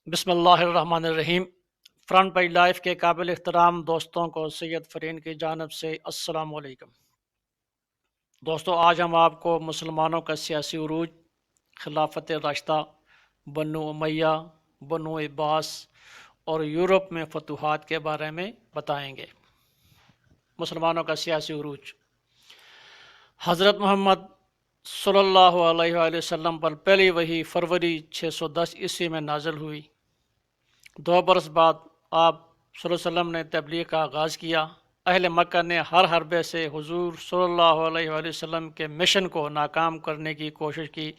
بسم اللہ الرحمن الرحیم۔ فرنٹ بائی لائف کے قابل احترام دوستوں کو سید فرین کی جانب سے السلام علیکم۔ دوستو، آج ہم آپ کو مسلمانوں کا سیاسی عروج، خلافت راشدہ، بنو امیہ، بنو عباس اور یورپ میں فتوحات کے بارے میں بتائیں گے۔ مسلمانوں کا سیاسی عروج۔ حضرت محمد صلی اللہ علیہ وآلہ وسلم پر پہلی وحی فروری 610 عیسوی میں نازل ہوئی۔ 2 برس بعد آپ صلی اللہ علیہ وسلم نے تبلیغ کا آغاز کیا۔ اہل مکہ نے ہر حربے سے حضور صلی اللہ علیہ وآلہ وسلم کے مشن کو ناکام کرنے کی کوشش کی،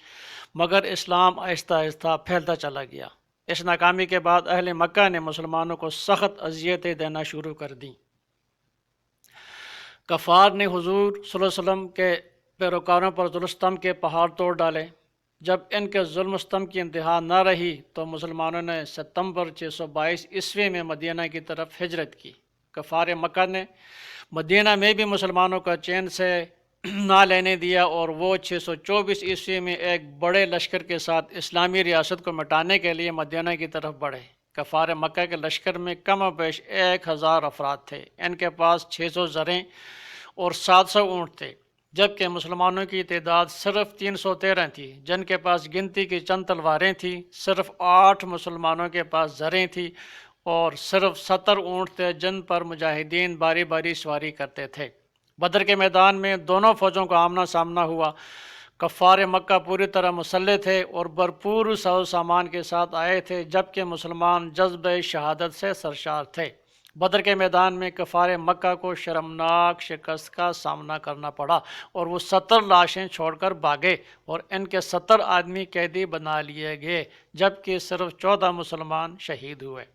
مگر اسلام آہستہ آہستہ پھیلتا چلا گیا۔ اس ناکامی کے بعد اہل مکہ نے مسلمانوں کو سخت اذیتیں دینا شروع کر دیں۔ کفار نے حضور صلی اللہ علیہ وسلم کے پیروکاروں پر ظلم و ستم کے پہاڑ توڑ ڈالے۔ جب ان کے ظلم و ستم کی انتہا نہ رہی تو مسلمانوں نے ستمبر 622 عیسوی میں مدینہ کی طرف ہجرت کی۔ کفار مکہ نے مدینہ میں بھی مسلمانوں کا چین سے نہ لینے دیا اور وہ 624 عیسوی میں ایک بڑے لشکر کے ساتھ اسلامی ریاست کو مٹانے کے لیے مدینہ کی طرف بڑھے۔ کفار مکہ کے لشکر میں کم و بیش 1000 افراد تھے۔ ان کے پاس 600 زریں اور 700 اونٹ تھے، جبکہ مسلمانوں کی تعداد صرف 313 تھی، جن کے پاس گنتی کی چند تلواریں تھیں۔ صرف 8 مسلمانوں کے پاس زریں تھیں اور صرف 70 اونٹ تھے جن پر مجاہدین باری باری سواری کرتے تھے۔ بدر کے میدان میں دونوں فوجوں کا آمنا سامنا ہوا۔ کفار مکہ پوری طرح مسلح تھے اور بھرپور ساز و سامان کے ساتھ آئے تھے، جبکہ مسلمان جذبہ شہادت سے سرشار تھے۔ بدر کے میدان میں کفار مکہ کو شرمناک شکست کا سامنا کرنا پڑا اور وہ 70 لاشیں چھوڑ کر بھاگے اور ان کے 70 آدمی قیدی بنا لیے گئے، جبکہ صرف 14 مسلمان شہید ہوئے۔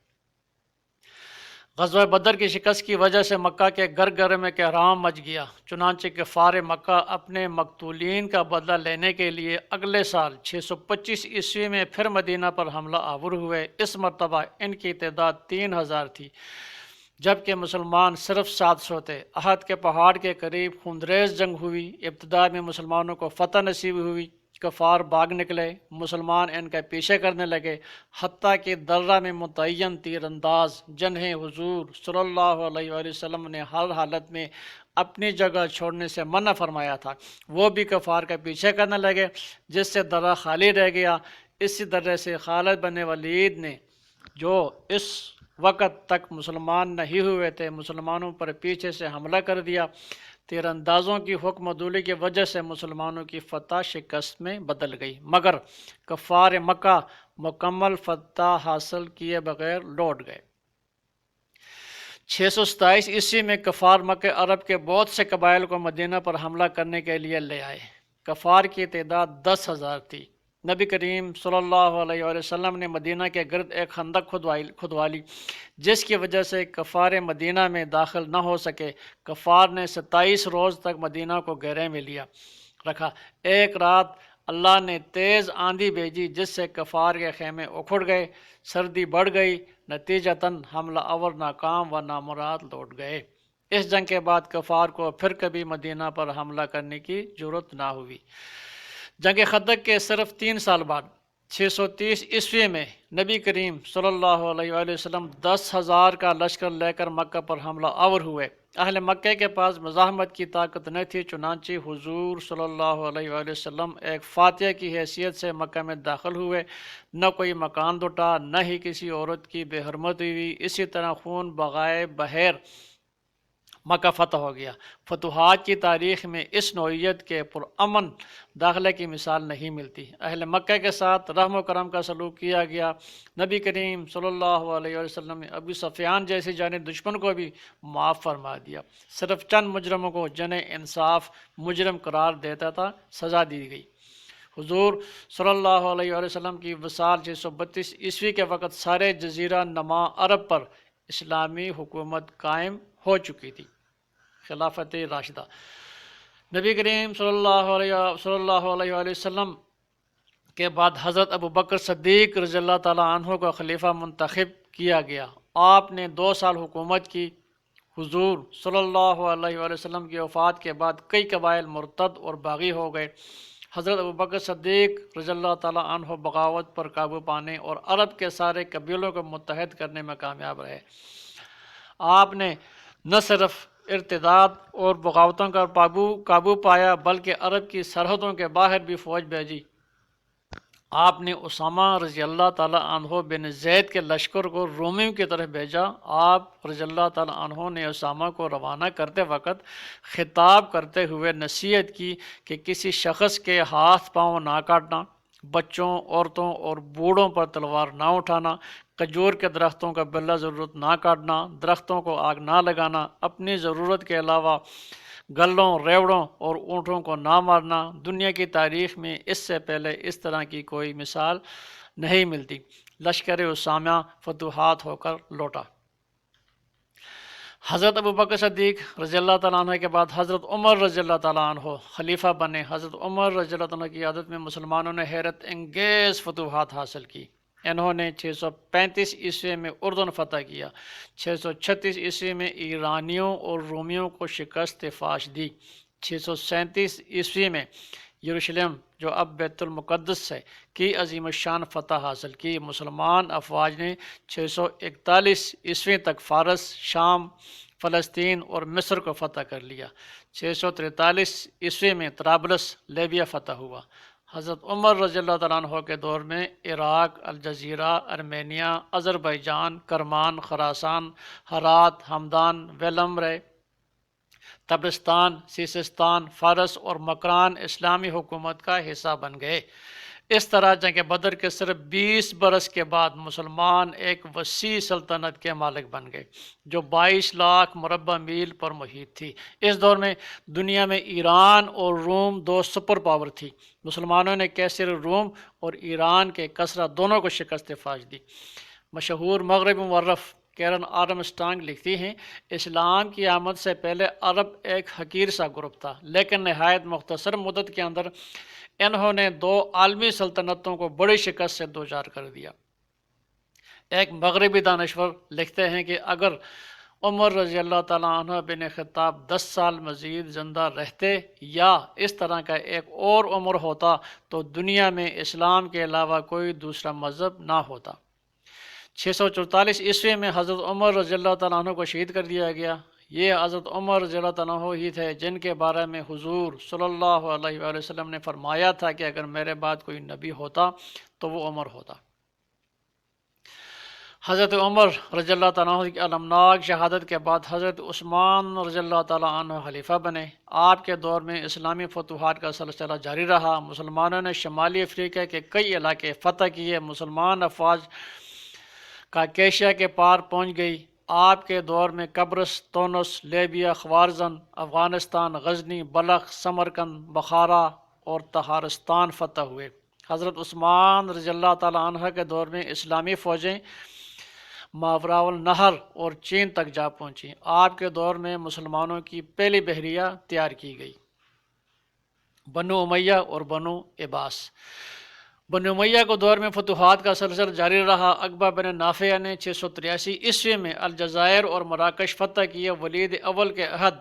غزوہ بدر کی شکست کی وجہ سے مکہ کے گھر گھر میں کہرام مچ گیا۔ چنانچہ کفار مکہ اپنے مقتولین کا بدلہ لینے کے لیے اگلے سال 625 عیسوی میں پھر مدینہ پر حملہ آور ہوئے۔ اس مرتبہ ان کی تعداد 3000 تھی، جبکہ مسلمان صرف 700 تھے۔ احد کے پہاڑ کے قریب خونریز جنگ ہوئی۔ ابتدا میں مسلمانوں کو فتح نصیب ہوئی۔ کفار بھاگ نکلے، مسلمان ان کا پیچھے کرنے لگے، حتیٰ کہ درہ میں متعین تیر انداز جنہیں حضور صلی اللہ علیہ وآلہ وسلم نے ہر حالت میں اپنی جگہ چھوڑنے سے منع فرمایا تھا، وہ بھی کفار کا پیچھے کرنے لگے، جس سے درہ خالی رہ گیا۔ اسی طرح سے خالد بن ولید نے، جو اس وقت تک مسلمان نہیں ہوئے تھے، مسلمانوں پر پیچھے سے حملہ کر دیا۔ تیر اندازوں کی حکم عدولی کی وجہ سے مسلمانوں کی فتح شکست میں بدل گئی، مگر کفار مکہ مکمل فتح حاصل کیے بغیر لوٹ گئے۔ 627 عیسوی میں کفار مکہ عرب کے بہت سے قبائل کو مدینہ پر حملہ کرنے کے لیے لے آئے۔ کفار کی تعداد 10,000 تھی۔ نبی کریم صلی اللہ علیہ وآلہ وسلم نے مدینہ کے گرد ایک خندق کھدوا لی، جس کی وجہ سے کفار مدینہ میں داخل نہ ہو سکے۔ کفار نے 27 روز تک مدینہ کو گھیرے میں رکھا۔ ایک رات اللہ نے تیز آندھی بھیجی، جس سے کفار کے خیمے اکھڑ گئے، سردی بڑھ گئی، نتیجتاً حملہ آور ناکام و نامراد لوٹ گئے۔ اس جنگ کے بعد کفار کو پھر کبھی مدینہ پر حملہ کرنے کی جرأت نہ ہوئی۔ جنگ خندق کے صرف 3 سال بعد 630 عیسوی میں نبی کریم صلی اللہ علیہ وآلہ وسلم 10,000 کا لشکر لے کر مکہ پر حملہ آور ہوئے۔ اہل مکہ کے پاس مزاحمت کی طاقت نہ تھی، چنانچہ حضور صلی اللہ علیہ وآلہ وسلم ایک فاتح کی حیثیت سے مکہ میں داخل ہوئے۔ نہ کوئی مکان لٹا، نہ ہی کسی عورت کی بے حرمتی ہوئی۔ اسی طرح خون بغائے بحیر مکہ فتح ہو گیا۔ فتوحات کی تاریخ میں اس نوعیت کے پرامن داخلے کی مثال نہیں ملتی۔ اہل مکہ کے ساتھ رحم و کرم کا سلوک کیا گیا۔ نبی کریم صلی اللہ علیہ وسلم نے ابو سفیان جیسی جانب دشمن کو بھی معاف فرما دیا۔ صرف چند مجرموں کو جنہیں انصاف مجرم قرار دیتا تھا سزا دی گئی۔ حضور صلی اللہ علیہ وسلم کی وصال 632 عیسوی کے وقت سارے جزیرہ نما عرب پر اسلامی حکومت قائم ہو چکی تھی۔ خلافت راشدہ۔ نبی کریم صلی اللہ علیہ وآلہ وسلم کے بعد حضرت ابو بکر صدیق رضی اللہ تعالیٰ عنہ کو خلیفہ منتخب کیا گیا۔ آپ نے 2 سال حکومت کی۔ حضور صلی اللہ علیہ وآلہ وسلم کی وفات کے بعد کئی قبائل مرتد اور باغی ہو گئے۔ حضرت ابوبکر صدیق رضی اللہ تعالیٰ عنہ بغاوت پر قابو پانے اور عرب کے سارے قبیلوں کو متحد کرنے میں کامیاب رہے۔ آپ نے نہ صرف ارتداد اور بغاوتوں کا قابو پایا بلکہ عرب کی سرحدوں کے باہر بھی فوج بھیجی۔ آپ نے اسامہ رضی اللہ تعالیٰ عنہ بن زید کے لشکر کو رومیوں کی طرف بھیجا۔ آپ رضی اللہ تعالیٰ عنہ نے اسامہ کو روانہ کرتے وقت خطاب کرتے ہوئے نصیحت کی کہ کسی شخص کے ہاتھ پاؤں نہ کاٹنا، بچوں، عورتوں اور بوڑھوں پر تلوار نہ اٹھانا، کھجور کے درختوں کا بلا ضرورت نہ کاٹنا، درختوں کو آگ نہ لگانا، اپنی ضرورت کے علاوہ گلوں، ریوڑوں اور اونٹوں کو نہ مارنا۔ دنیا کی تاریخ میں اس سے پہلے اس طرح کی کوئی مثال نہیں ملتی۔ لشکر اسامہ فتوحات ہو کر لوٹا۔ حضرت ابوبکر صدیق رضی اللہ تعالیٰ عنہ کے بعد حضرت عمر رضی اللہ تعالیٰ عنہ خلیفہ بنے۔ حضرت عمر رضی اللہ عنہ کی قیادت میں مسلمانوں نے حیرت انگیز فتوحات حاصل کی۔ انہوں نے 635 عیسوی میں اردن فتح کیا، 636 عیسوی میں ایرانیوں اور رومیوں کو شکست فاش دی، 637 عیسوی میں یروشلم جو اب بیت المقدس ہے کی عظیم الشان فتح حاصل کی۔ مسلمان افواج نے 641 عیسوی تک فارس، شام، فلسطین اور مصر کو فتح کر لیا۔ 643 عیسوی میں طرابلس لیبیا فتح ہوا۔ حضرت عمر رضی اللہ تعالیٰ عنہ کے دور میں عراق، الجزیرہ، ارمینیا، آذربائیجان، کرمان، خراسان، ہرات، ہمدان، ویلمرے، تبرستان، سیستان، فارس اور مکران اسلامی حکومت کا حصہ بن گئے۔ اس طرح جنگ بدر کے صرف 20 برس کے بعد مسلمان ایک وسیع سلطنت کے مالک بن گئے جو 22 لاکھ مربع میل پر محیط تھی۔ اس دور میں دنیا میں ایران اور روم دو سپر پاور تھی۔ مسلمانوں نے کیسر روم اور ایران کے کسرا دونوں کو شکست فاش دی۔ مشہور مغربی مورخ کیرن آرمسٹرانگ لکھتی ہیں، اسلام کی آمد سے پہلے عرب ایک حقیر سا گروپ تھا، لیکن نہایت مختصر مدت کے اندر انہوں نے 2 عالمی سلطنتوں کو بڑی شکست سے دوچار کر دیا۔ ایک مغربی دانشور لکھتے ہیں کہ اگر عمر رضی اللہ تعالیٰ عنہ بن خطاب 10 سال مزید زندہ رہتے یا اس طرح کا ایک اور عمر ہوتا تو دنیا میں اسلام کے علاوہ کوئی دوسرا مذہب نہ ہوتا۔ 644 عیسوی میں حضرت عمر رضی اللہ تعالیٰ عنہ کو شہید کر دیا گیا۔ یہ حضرت عمر رضی اللہ تعالیٰ عنہ ہی تھے جن کے بارے میں حضور صلی اللہ علیہ وآلہ وسلم نے فرمایا تھا کہ اگر میرے بعد کوئی نبی ہوتا تو وہ عمر ہوتا۔ حضرت عمر رضی اللہ تعالیٰ عنہ کی المناک شہادت کے بعد حضرت عثمان رضی اللہ تعالیٰ عنہ خلیفہ بنے۔ آپ کے دور میں اسلامی فتوحات کا سلسلہ جاری رہا۔ مسلمانوں نے شمالی افریقہ کے کئی علاقے فتح کیے۔ مسلمان افواج کاکیشیا کے پار پہنچ گئی۔ آپ کے دور میں قبرص، تونس، لیبیا، خوارزم، افغانستان، غزنی، بلخ، سمرقند، بخارا اور تہارستان فتح ہوئے۔ حضرت عثمان رضی اللہ تعالیٰ عنہ کے دور میں اسلامی فوجیں ماوراء النہر اور چین تک جا پہنچیں۔ آپ کے دور میں مسلمانوں کی پہلی بحریہ تیار کی گئی۔ بنو امیہ اور بنو عباس۔ بنو امیہ کو دور میں فتوحات کا سلسلہ جاری رہا۔ عقبہ بن نافع نے 683 عیسوی میں الجزائر اور مراکش فتح کیے۔ ولید اول کے عہد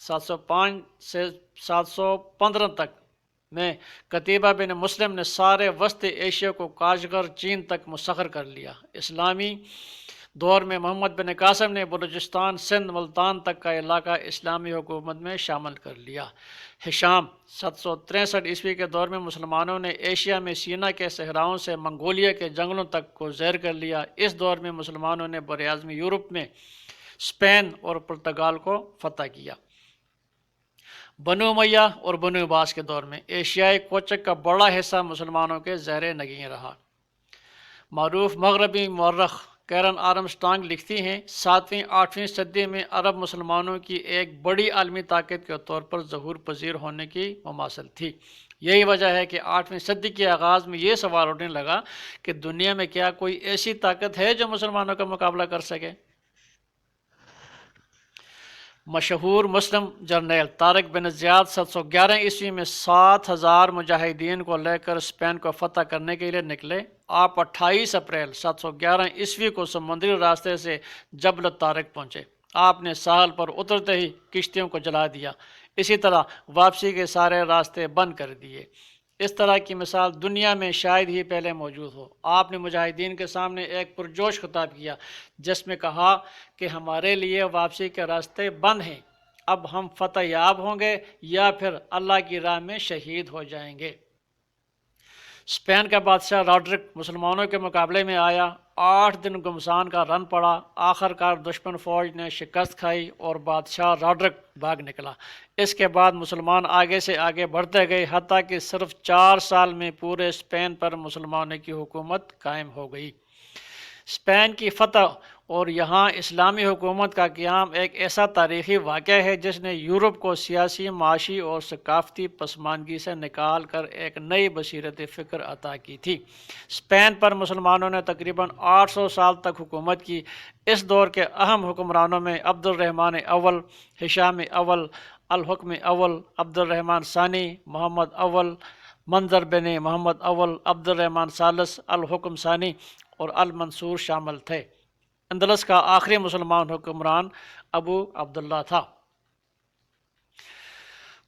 705 سے 715 تک میں قتیبہ بن مسلم نے سارے وسط ایشیا کو کاشغر چین تک مسخر کر لیا۔ اسلامی دور میں محمد بن قاسم نے بلوچستان، سندھ، ملتان تک کا علاقہ اسلامی حکومت میں شامل کر لیا۔ ہشام 763 عیسوی کے دور میں مسلمانوں نے ایشیا میں سینا کے صحراؤں سے منگولیا کے جنگلوں تک کو زیر کر لیا۔ اس دور میں مسلمانوں نے براعظم یورپ میں اسپین اور پرتگال کو فتح کیا۔ بنو امیہ اور بنو عباس کے دور میں ایشیائی کوچک کا بڑا حصہ مسلمانوں کے زیر نگین رہا۔ معروف مغربی مورخ کیرن آرمسٹرانگ لکھتی ہیں، 7ویں 8ویں صدی میں عرب مسلمانوں کی ایک بڑی عالمی طاقت کے طور پر ظہور پذیر ہونے کی مماثل تھی۔ یہی وجہ ہے کہ 8ویں صدی کے آغاز میں یہ سوال اٹھنے لگا کہ دنیا میں کیا کوئی ایسی طاقت ہے جو مسلمانوں کا مقابلہ کر سکے۔ مشہور مسلم جرنیل طارق بن زیاد 711 عیسوی میں 7000 مجاہدین کو لے کر اسپین کو فتح کرنے کے لیے نکلے۔ آپ 28 اپریل 711 عیسوی کو سمندری راستے سے جبل طارق پہنچے۔ آپ نے ساحل پر اترتے ہی کشتیوں کو جلا دیا، اسی طرح واپسی کے سارے راستے بند کر دیے۔ اس طرح کی مثال دنیا میں شاید ہی پہلے موجود ہو۔ آپ نے مجاہدین کے سامنے ایک پرجوش خطاب کیا جس میں کہا کہ ہمارے لیے واپسی کے راستے بند ہیں، اب ہم فتح یاب ہوں گے یا پھر اللہ کی راہ میں شہید ہو جائیں گے۔ اسپین کا بادشاہ راڈرک مسلمانوں کے مقابلے میں آیا، 8 دن گمسان کا رن پڑا، آخر کار دشمن فوج نے شکست کھائی اور بادشاہ راڈرک بھاگ نکلا۔ اس کے بعد مسلمان آگے سے آگے بڑھتے گئے، حتیٰ کہ صرف 4 سال میں پورے اسپین پر مسلمانوں کی حکومت قائم ہو گئی۔ اسپین کی فتح اور یہاں اسلامی حکومت کا قیام ایک ایسا تاریخی واقعہ ہے جس نے یورپ کو سیاسی، معاشی اور ثقافتی پسماندگی سے نکال کر ایک نئی بصیرت فکر عطا کی تھی۔ اسپین پر مسلمانوں نے تقریباً 800 سال تک حکومت کی۔ اس دور کے اہم حکمرانوں میں عبد الرحمن اول، ہشام اول، الحکم اول، عبد الرحمن ثانی، محمد اول، منظر بن محمد اول، عبد الرحمن ثالث، الحکم ثانی اور المنصور شامل تھے۔ اندلس کا آخری مسلمان حکمران ابو عبداللہ تھا۔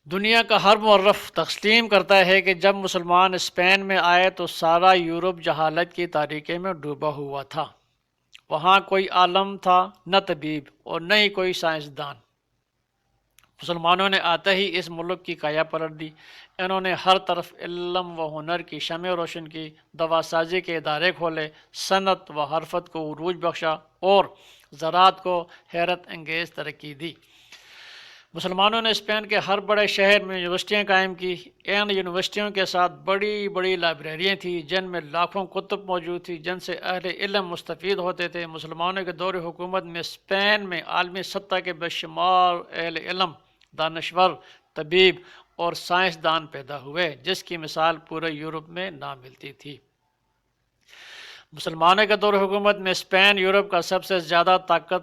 دنیا کا ہر مورخ تسلیم کرتا ہے کہ جب مسلمان اسپین میں آئے تو سارا یورپ جہالت کی تاریکی میں ڈوبا ہوا تھا۔ وہاں کوئی عالم تھا نہ طبیب اور نہ ہی کوئی سائنسدان۔ مسلمانوں نے آتے ہی اس ملک کی کایا پلٹ دی۔ انہوں نے ہر طرف علم و ہنر کی شمع روشن کی، دوا سازی کے ادارے کھولے، صنعت و حرفت کو عروج بخشا اور زراعت کو حیرت انگیز ترقی دی۔ مسلمانوں نے اسپین کے ہر بڑے شہر میں یونیورسٹیاں قائم کی۔ ان یونیورسٹیوں کے ساتھ بڑی بڑی لائبریریاں تھیں جن میں لاکھوں کتب موجود تھی جن سے اہل علم مستفید ہوتے تھے۔ مسلمانوں کے دور حکومت میں اسپین میں عالمی سطح کے بے شمار اہل علم، دانشور، طبیب اور سائنسدان پیدا ہوئے جس کی مثال پورے یورپ میں نہ ملتی تھی۔ مسلمانوں کے دور حکومت میں اسپین یورپ کا سب سے زیادہ طاقتور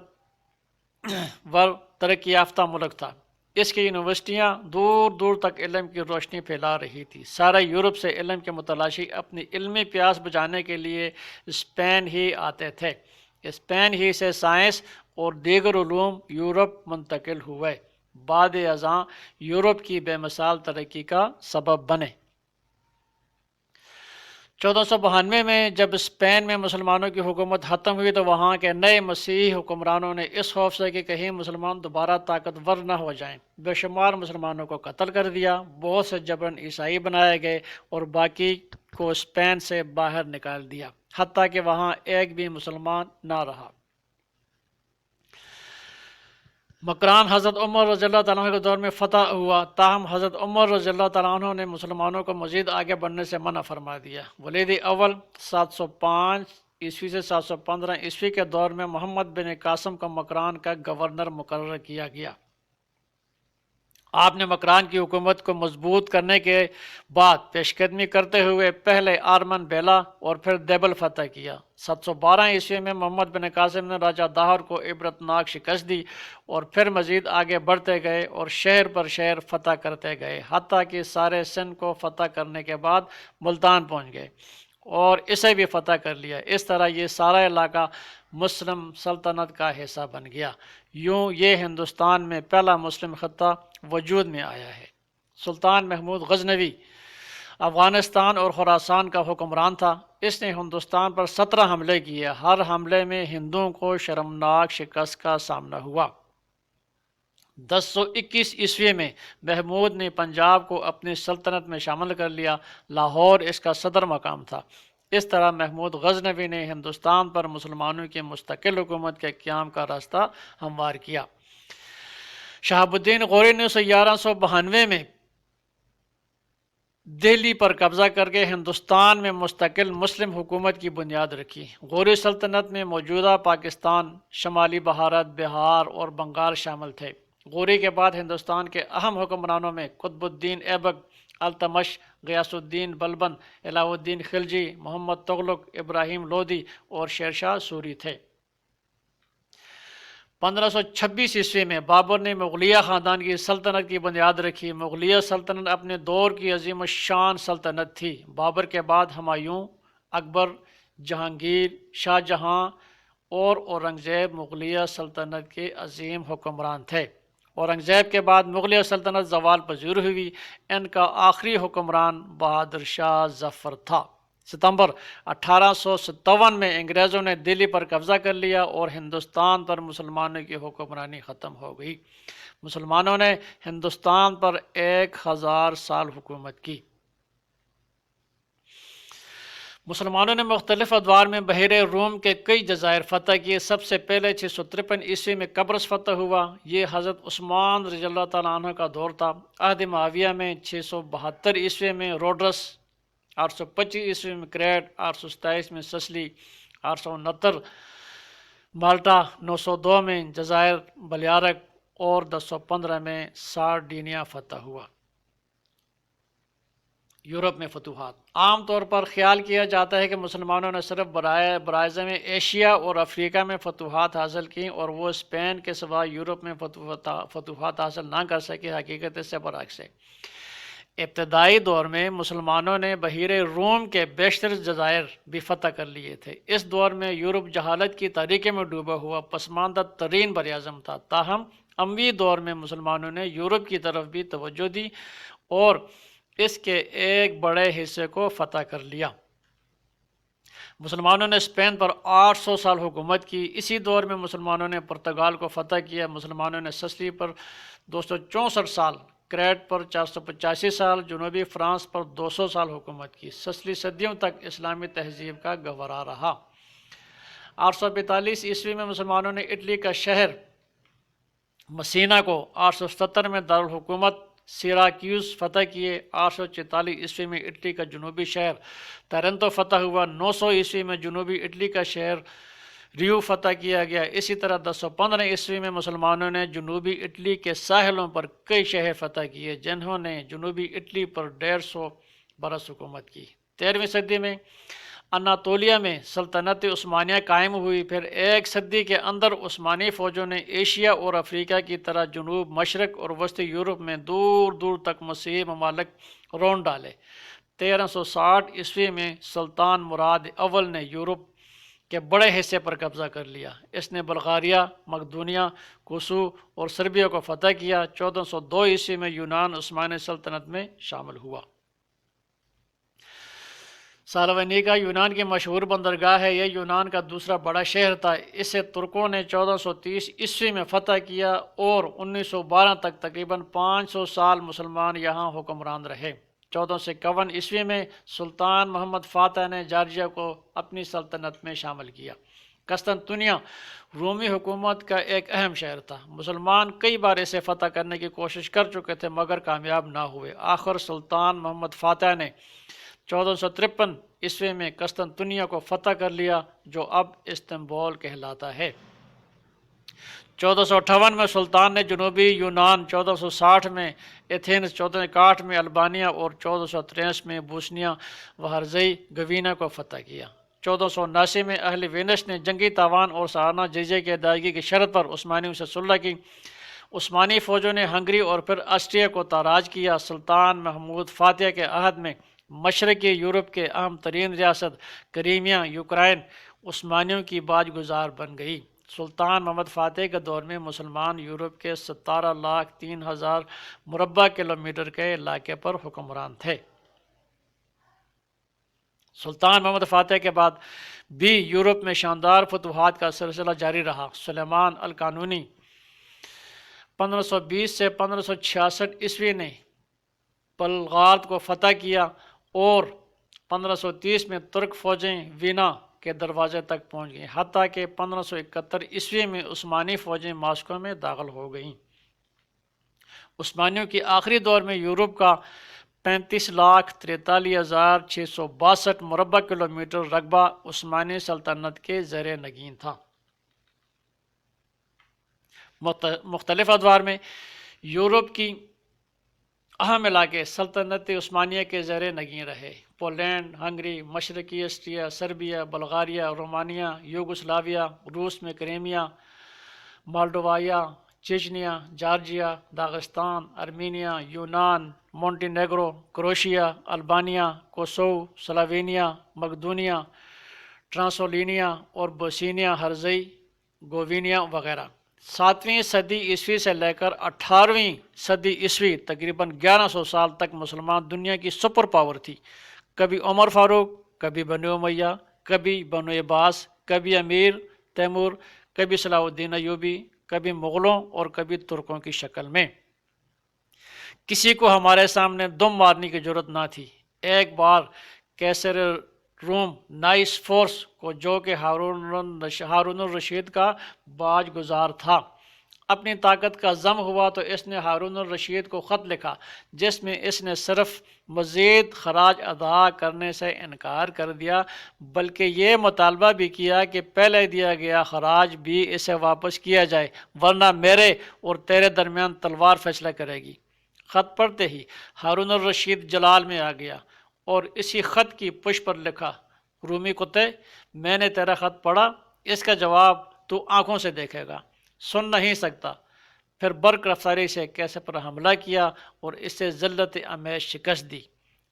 ترقی یافتہ ملک تھا۔ اس کی یونیورسٹیاں دور دور تک علم کی روشنی پھیلا رہی تھی۔ سارے یورپ سے علم کے متلاشی اپنی علمی پیاس بجھانے کے لیے اسپین ہی آتے تھے۔ اسپین ہی سے سائنس اور دیگر علوم یورپ منتقل ہوئے، بعد ازاں یورپ کی بے مثال ترقی کا سبب بنے۔ 1492 میں جب اسپین میں مسلمانوں کی حکومت ختم ہوئی تو وہاں کے نئے مسیحی حکمرانوں نے اس خوف سے کہ کہیں مسلمان دوبارہ طاقتور نہ ہو جائیں، بے شمار مسلمانوں کو قتل کر دیا، بہت سے جبراً عیسائی بنائے گئے اور باقی کو اسپین سے باہر نکال دیا، حتیٰ کہ وہاں ایک بھی مسلمان نہ رہا۔ مکران حضرت عمر رضی اللہ تعالیٰ عنہ کے دور میں فتح ہوا، تاہم حضرت عمر رضی اللہ تعالیٰ عنہ نے مسلمانوں کو مزید آگے بڑھنے سے منع فرما دیا۔ ولید اول 705 عیسوی سے 715 عیسوی کے دور میں محمد بن قاسم کو مکران کا گورنر مقرر کیا گیا۔ آپ نے مکران کی حکومت کو مضبوط کرنے کے بعد پیش قدمی کرتے ہوئے پہلے آرمن بیلا اور پھر دیبل فتح کیا۔ 712 عیسوی میں محمد بن قاسم نے راجہ داہر کو عبرتناک شکست دی اور پھر مزید آگے بڑھتے گئے اور شہر پر شہر فتح کرتے گئے، حتیٰ کہ سارے سندھ کو فتح کرنے کے بعد ملتان پہنچ گئے اور اسے بھی فتح کر لیا۔ اس طرح یہ سارا علاقہ مسلم سلطنت کا حصہ بن گیا۔ یوں یہ ہندوستان میں پہلا مسلم خطہ وجود میں آیا ہے۔ سلطان محمود غزنوی افغانستان اور خراسان کا حکمران تھا۔ اس نے ہندوستان پر 17 حملے کیے، ہر حملے میں ہندوؤں کو شرمناک شکست کا سامنا ہوا۔ 1021 عیسوی میں محمود نے پنجاب کو اپنی سلطنت میں شامل کر لیا، لاہور اس کا صدر مقام تھا۔ اس طرح محمود غزنوی نے ہندوستان پر مسلمانوں کی مستقل حکومت کے قیام کا راستہ ہموار کیا۔ شہاب الدین غوری نے 1192 میں دہلی پر قبضہ کر کے ہندوستان میں مستقل مسلم حکومت کی بنیاد رکھی۔ غوری سلطنت میں موجودہ پاکستان، شمالی بھارت، بہار اور بنگال شامل تھے۔ غوری کے بعد ہندوستان کے اہم حکمرانوں میں قطب الدین ایبک، التمش، غیاث الدین بلبن، علاء الدین خلجی، محمد تغلق، ابراہیم لودھی اور شیرشاہ سوری تھے۔ 1526 عیسوی میں بابر نے مغلیہ خاندان کی سلطنت کی بنیاد رکھی۔ مغلیہ سلطنت اپنے دور کی عظیم الشان سلطنت تھی۔ بابر کے بعد ہمایوں، اکبر، جہانگیر، شاہ جہاں اور اورنگزیب مغلیہ سلطنت کے عظیم حکمران تھے۔ اورنگزیب کے بعد مغلیہ سلطنت زوال پذیر ہوئی۔ ان کا آخری حکمران بہادر شاہ ظفر تھا۔ ستمبر 1857 میں انگریزوں نے دلی پر قبضہ کر لیا اور ہندوستان پر مسلمانوں کی حکمرانی ختم ہو گئی۔ مسلمانوں نے ہندوستان پر 1000 سال حکومت کی۔ مسلمانوں نے مختلف ادوار میں بحیرہ روم کے کئی جزائر فتح کیے۔ سب سے پہلے 653 عیسوی میں قبرص فتح ہوا۔ یہ حضرت عثمان رضی اللہ تعالیٰ عنہ کا دور تھا۔ عہد معاویہ میں 672 عیسوی میں روڈرس، 825 عیسوی میں کریٹ، 827 میں سسلی، 869 مالٹا، 902 میں جزائر بلیارک اور 1015 میں سارڈینیا فتح ہوا۔ یورپ میں فتوحات۔ عام طور پر خیال کیا جاتا ہے کہ مسلمانوں نے صرف براعظم ایشیا اور افریقہ میں فتوحات حاصل کیں اور وہ اسپین کے سوا یورپ میں فتوحات حاصل نہ کر سکے۔ حقیقت اس سے برعکس ہے۔ ابتدائی دور میں مسلمانوں نے بحیرہ روم کے بیشتر جزائر بھی فتح کر لیے تھے۔ اس دور میں یورپ جہالت کی تاریکی میں ڈوبا ہوا پسماندہ ترین براعظم تھا۔ تاہم اموی دور میں مسلمانوں نے یورپ کی طرف بھی توجہ دی اور اس کے ایک بڑے حصے کو فتح کر لیا۔ مسلمانوں نے اسپین پر 800 سال حکومت کی۔ اسی دور میں مسلمانوں نے پرتگال کو فتح کیا۔ مسلمانوں نے سسلی پر 264 سال، کریٹ پر 485 سال، جنوبی فرانس پر 200 سال حکومت کی۔ سسلی صدیوں تک اسلامی تہذیب کا گہوارہ رہا۔ 845 عیسوی میں مسلمانوں نے اٹلی کا شہر مسینہ کو 870 میں دارالحکومت سیراکیوس فتح کیے۔ 844 عیسوی میں اٹلی کا جنوبی شہر ترنتو فتح ہوا۔ 900 عیسوی میں جنوبی اٹلی کا شہر ریو فتح کیا گیا۔ اسی طرح 1015 عیسوی میں مسلمانوں نے جنوبی اٹلی کے ساحلوں پر کئی شہر فتح کیے جنہوں نے جنوبی اٹلی پر 150 برس حکومت کی۔ 13ویں صدی میں اناطولیہ میں سلطنت عثمانیہ قائم ہوئی۔ پھر ایک صدی کے اندر عثمانی فوجوں نے ایشیا اور افریقہ کی طرح جنوب مشرق اور وسطی یورپ میں دور دور تک مسیحی ممالک رون ڈالے۔ 1360 عیسوی میں سلطان مراد اول نے یورپ کے بڑے حصے پر قبضہ کر لیا۔ اس نے بلغاریہ، مقدونیہ، کوسو اور سربیا کو فتح کیا۔ 1402 عیسوی میں یونان عثمانی سلطنت میں شامل ہوا۔ سالونیکا یونان کی مشہور بندرگاہ ہے۔ یہ یونان کا دوسرا بڑا شہر تھا۔ اسے ترکوں نے 1430 عیسوی میں فتح کیا اور 1912 تک تقریباً 500 سال مسلمان یہاں حکمران رہے۔ 1451 عیسوی میں سلطان محمد فاتح نے جارجیا کو اپنی سلطنت میں شامل کیا۔ قسطنطنیہ رومی حکومت کا ایک اہم شہر تھا۔ مسلمان کئی بار اسے فتح کرنے کی کوشش کر چکے تھے مگر کامیاب نہ ہوئے۔ آخر سلطان محمد فاتح نے 1453 عیسوی میں قسطنطنیہ کو فتح کر لیا جو اب استنبول کہلاتا ہے۔ 1458 میں سلطان نے جنوبی یونان، 1460 میں ایتھنز، 1461 میں البانیہ اور 1463 میں بوسنیا و ہرزیگوینا کو فتح کیا۔ 1479 میں اہل وینس نے جنگی تاوان اور سالانہ جزیے کی ادائیگی کی شرط پر عثمانیوں سے صلح کی۔ عثمانی فوجوں نے ہنگری اور پھر آسٹریا کو تاراج کیا۔ سلطان محمود فاتح کے عہد میں مشرقی یورپ کے اہم ترین ریاست کریمیا یوکرائن عثمانیوں کی باج گزار بن گئی۔ سلطان محمد فاتح کے دور میں مسلمان یورپ کے 17,03,000 مربع کلومیٹر کے علاقے پر حکمران تھے۔ سلطان محمد فاتح کے بعد بھی یورپ میں شاندار فتوحات کا سلسلہ جاری رہا۔ سلیمان القانونی 1520 سے 1566 عیسوی نے بلغارد کو فتح کیا اور 1530 میں ترک فوجیں وینا کے دروازے تک پہنچ گئیں، حتیٰ کہ 1571 عیسوی میں عثمانی فوجیں ماسکو میں داخل ہو گئیں۔ عثمانیوں کی آخری دور میں یورپ کا 35,43,662 مربع کلومیٹر رقبہ عثمانی سلطنت کے زیر نگین تھا۔ مختلف ادوار میں یورپ کی اہم علاقے سلطنت عثمانیہ کے زیر نگین رہے۔ پولینڈ، ہنگری، مشرقی Austria, Serbia, Bulgaria, Romania, Yugoslavia, روس میں Crimea, Moldavia, Chechnya, Georgia, Dagestan, Armenia, یونان، مونٹینیگرو، کروشیا، البانیہ، کوسوو، سلاوینیا، مقدونیہ، ٹرانسولینیا اور بوسنیا ہرزیگوینیا وغیرہ۔ 7ویں صدی عیسوی سے لے کر 18ویں صدی عیسوی تقریباً 1100 سال تک مسلمان دنیا کی سپر پاور تھی۔ کبھی عمر فاروق، کبھی بنو امیہ، کبھی بنو عباس، کبھی امیر تیمور، کبھی صلاح الدین ایوبی، کبھی مغلوں اور کبھی ترکوں کی شکل میں۔ کسی کو ہمارے سامنے دم مارنے کی ضرورت نہ تھی۔ ایک بار کیسر روم نائس فورس کو، جو کہ ہارون الرشید کا باج گزار تھا، اپنی طاقت کا ضم ہوا تو اس نے ہارون الرشید کو خط لکھا، جس میں اس نے صرف مزید خراج ادا کرنے سے انکار کر دیا، بلکہ یہ مطالبہ بھی کیا کہ پہلے دیا گیا خراج بھی اسے واپس کیا جائے، ورنہ میرے اور تیرے درمیان تلوار فیصلہ کرے گی۔ خط پڑھتے ہی ہارون الرشید جلال میں آ گیا اور اسی خط کی پشت پر لکھا، رومی کتے، میں نے تیرا خط پڑھا، اس کا جواب تو آنکھوں سے دیکھے گا، سن نہیں سکتا۔ پھر برق رفتاری سے کیسر پر حملہ کیا اور اس سے ذلت امیز شکست دی۔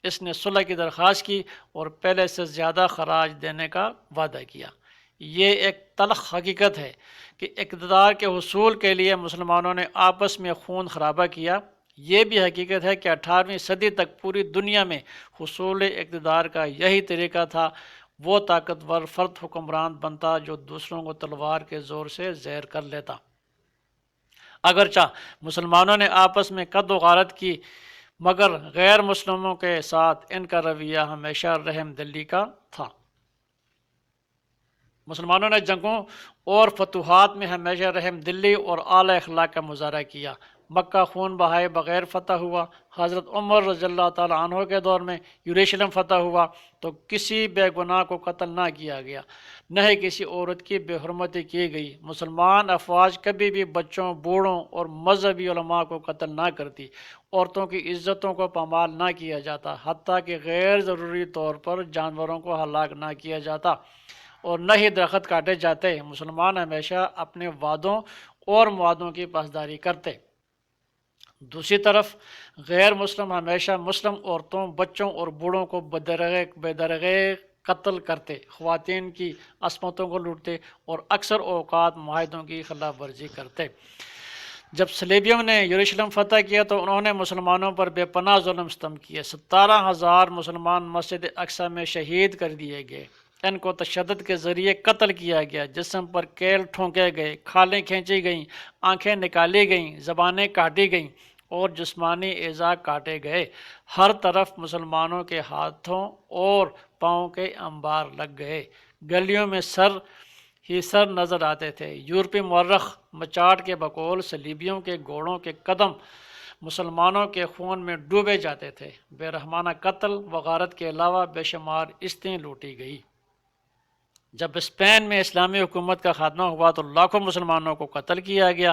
اس نے صلح کی درخواست کی اور پہلے سے زیادہ خراج دینے کا وعدہ کیا۔ یہ ایک تلخ حقیقت ہے کہ اقتدار کے حصول کے لیے مسلمانوں نے آپس میں خون خرابہ کیا۔ یہ بھی حقیقت ہے کہ 18ویں صدی تک پوری دنیا میں حصول اقتدار کا یہی طریقہ تھا، وہ طاقتور فرد حکمران بنتا جو دوسروں کو تلوار کے زور سے زیر کر لیتا۔ اگرچہ مسلمانوں نے آپس میں قد و غارت کی، مگر غیر مسلموں کے ساتھ ان کا رویہ ہمیشہ رحم دلی کا تھا۔ مسلمانوں نے جنگوں اور فتوحات میں ہمیشہ رحم دلی اور اعلی اخلاق کا مظاہرہ کیا۔ مکہ خون بہائے بغیر فتح ہوا۔ حضرت عمر رضی اللہ تعالیٰ عنہ کے دور میں یروشلم فتح ہوا تو کسی بے گناہ کو قتل نہ کیا گیا، نہ ہی کسی عورت کی بے حرمتی کی گئی۔ مسلمان افواج کبھی بھی بچوں، بوڑھوں اور مذہبی علماء کو قتل نہ کرتی، عورتوں کی عزتوں کو پامال نہ کیا جاتا، حتیٰ کہ غیر ضروری طور پر جانوروں کو ہلاک نہ کیا جاتا اور نہ ہی درخت کاٹے جاتے۔ مسلمان ہمیشہ اپنے وعدوں اور معاہدوں کی پاسداری کرتے۔ دوسری طرف غیر مسلم ہمیشہ مسلم عورتوں، بچوں اور بوڑھوں کو بے درگہ قتل کرتے، خواتین کی عصمتوں کو لوٹتے اور اکثر اوقات معاہدوں کی خلاف ورزی کرتے۔ جب صلیبیوں نے یروشلم فتح کیا تو انہوں نے مسلمانوں پر بے پناہ ظلم ستم کیے۔ 17,000 مسلمان مسجد اقصی میں شہید کر دیے گئے، ان کو تشدد کے ذریعے قتل کیا گیا، جسم پر کیل ٹھونکے گئے، کھالیں کھینچی گئیں، آنکھیں نکالی گئیں، زبانیں کاٹی گئیں اور جسمانی اعضاء کاٹے گئے۔ ہر طرف مسلمانوں کے ہاتھوں اور پاؤں کے انبار لگ گئے، گلیوں میں سر ہی سر نظر آتے تھے۔ یورپی مورخ مچاٹ کے بقول صلیبیوں کے گھوڑوں کے قدم مسلمانوں کے خون میں ڈوبے جاتے تھے۔ بے رحمانہ قتل و غارت کے علاوہ بے شمار عزتیں لوٹی گئی۔ جب اسپین میں اسلامی حکومت کا خاتمہ ہوا تو لاکھوں مسلمانوں کو قتل کیا گیا،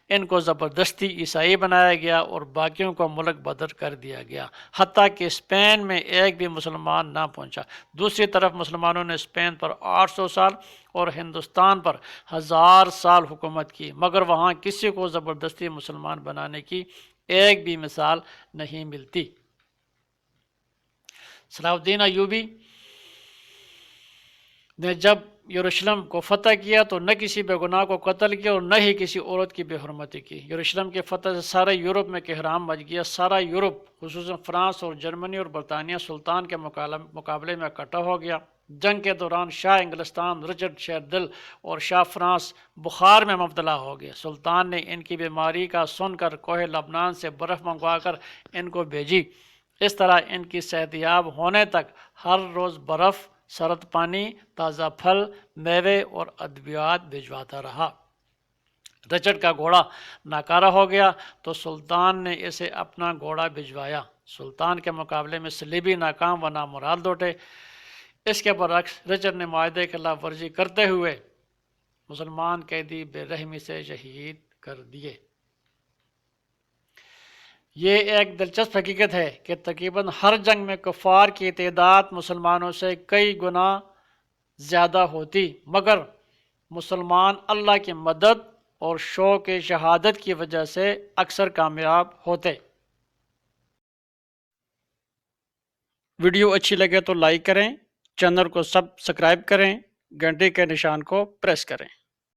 ان کو زبردستی عیسائی بنایا گیا اور باقیوں کو ملک بدر کر دیا گیا، حتیٰ کہ اسپین میں ایک بھی مسلمان نہ پہنچا۔ دوسری طرف مسلمانوں نے اسپین پر 800 سال اور ہندوستان پر 1000 سال حکومت کی، مگر وہاں کسی کو زبردستی مسلمان بنانے کی ایک بھی مثال نہیں ملتی۔ صلاح الدین ایوبی نے جب یروشلم کو فتح کیا تو نہ کسی بے گناہ کو قتل کیا اور نہ ہی کسی عورت کی بے حرمتی کی۔ یروشلم کے فتح سے سارے یورپ میں کہرام مچ گیا۔ سارا یورپ خصوصاً فرانس اور جرمنی اور برطانیہ سلطان کے مقابلے میں اکٹھا ہو گیا۔ جنگ کے دوران شاہ انگلستان رچرڈ شیردل اور شاہ فرانس بخار میں مبتلا ہو گئے۔ سلطان نے ان کی بیماری کا سن کر کوہ لبنان سے برف منگوا کر ان کو بھیجی۔ اس طرح ان کی صحت یاب ہونے تک ہر روز برف، سرد پانی، تازہ پھل، میوے اور ادویات بھجواتا رہا۔ رچرڈ کا گھوڑا ناکارہ ہو گیا تو سلطان نے اسے اپنا گھوڑا بھجوایا۔ سلطان کے مقابلے میں صلیبی ناکام و نامراد لوٹے۔ اس کے برعکس رچرڈ نے معاہدے کی خلاف ورزی کرتے ہوئے مسلمان قیدی بے رحمی سے شہید کر دیے۔ یہ ایک دلچسپ حقیقت ہے کہ تقریباً ہر جنگ میں کفار کی تعداد مسلمانوں سے کئی گنا زیادہ ہوتی، مگر مسلمان اللہ کی مدد اور شوق شہادت کی وجہ سے اکثر کامیاب ہوتے۔ ویڈیو اچھی لگے تو لائک کریں، چینل کو سبسکرائب کریں، گھنٹی کے نشان کو پریس کریں۔